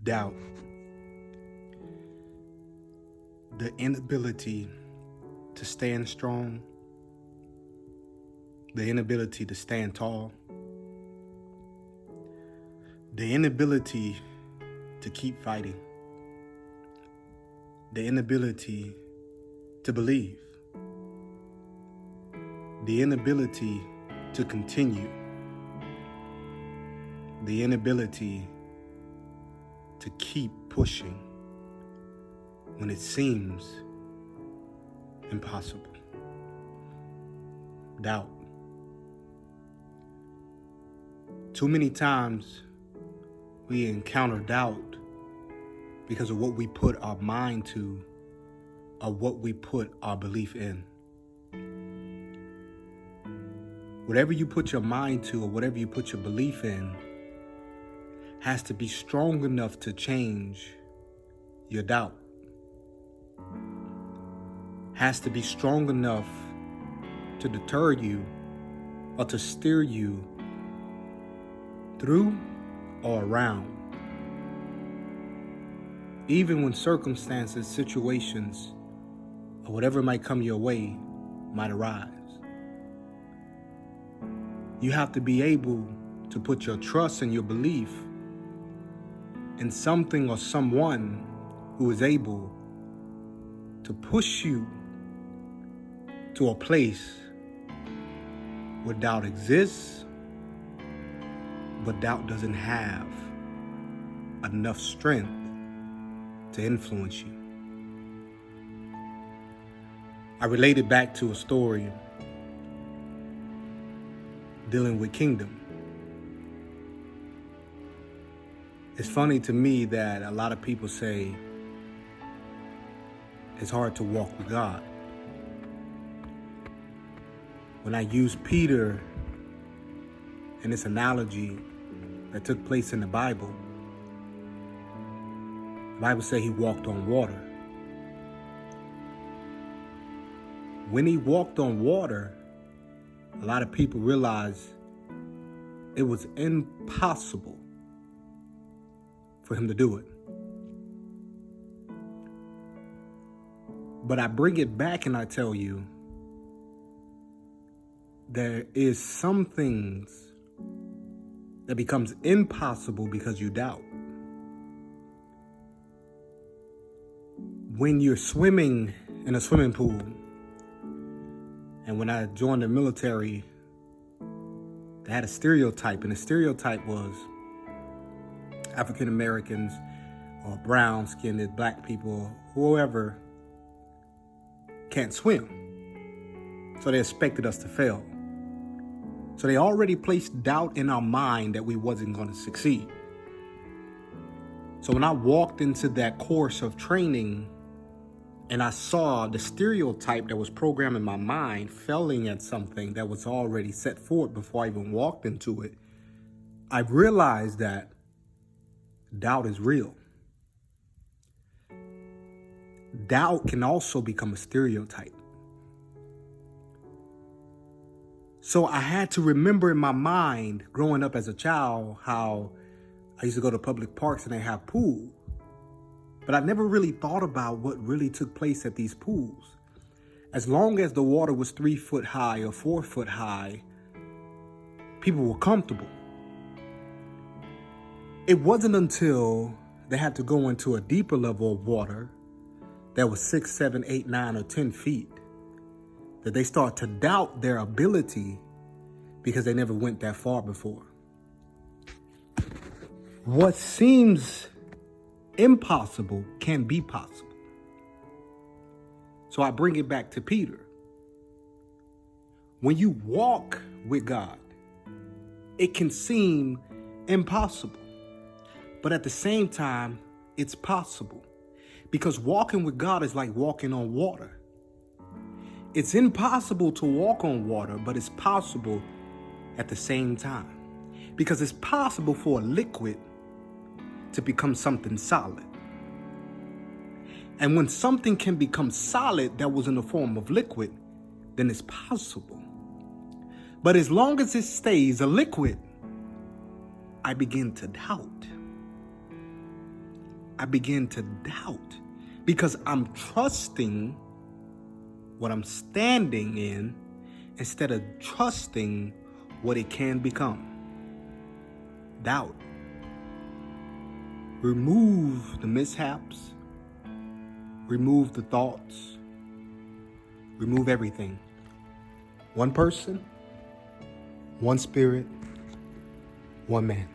Doubt. The inability to stand strong. The inability to stand tall. The inability to keep fighting. The inability to believe. The inability to continue. The inability to keep pushing when it seems impossible. Doubt. Too many times we encounter doubt because of what we put our mind to or what we put our belief in. Whatever you put your mind to or whatever you put your belief in has to be strong enough to change your doubt. Has to be strong enough to deter you or to steer you through or around. Even when circumstances, situations, or whatever might come your way might arise. You have to be able to put your trust and your belief in something or someone who is able to push you to a place where doubt exists, but doubt doesn't have enough strength to influence you. I related back to a story dealing with kingdom. It's funny to me that a lot of people say it's hard to walk with God. When I use Peter in this analogy that took place in the Bible says he walked on water. When he walked on water, a lot of people realized it was impossible for him to do it. But I bring it back and I tell you, there is some things that becomes impossible because you doubt. When you're swimming in a swimming pool, and when I joined the military, they had a stereotype, and the stereotype was African Americans or brown-skinned black people, whoever, can't swim. So they expected us to fail. So they already placed doubt in our mind that we wasn't going to succeed. So when I walked into that course of training and I saw the stereotype that was programmed in my mind failing at something that was already set forth before I even walked into it, I realized that doubt is real. Doubt can also become a stereotype. So I had to remember in my mind, growing up as a child, how I used to go to public parks and they have pools. But I never really thought about what really took place at these pools. As long as the water was 3 foot high or 4 foot high, people were comfortable. It wasn't until they had to go into a deeper level of water that was 6, 7, 8, 9, or 10 feet that they start to doubt their ability because they never went that far before. What seems impossible can be possible. So I bring it back to Peter. When you walk with God, it can seem impossible, but at the same time, it's possible. Because walking with God is like walking on water. It's impossible to walk on water, but it's possible at the same time. Because it's possible for a liquid to become something solid. And when something can become solid that was in the form of liquid, then it's possible. But as long as it stays a liquid, I begin to doubt. I begin to doubt because I'm trusting what I'm standing in instead of trusting what it can become. Doubt. Remove the mishaps. Remove the thoughts. Remove everything. One person, one spirit, one man.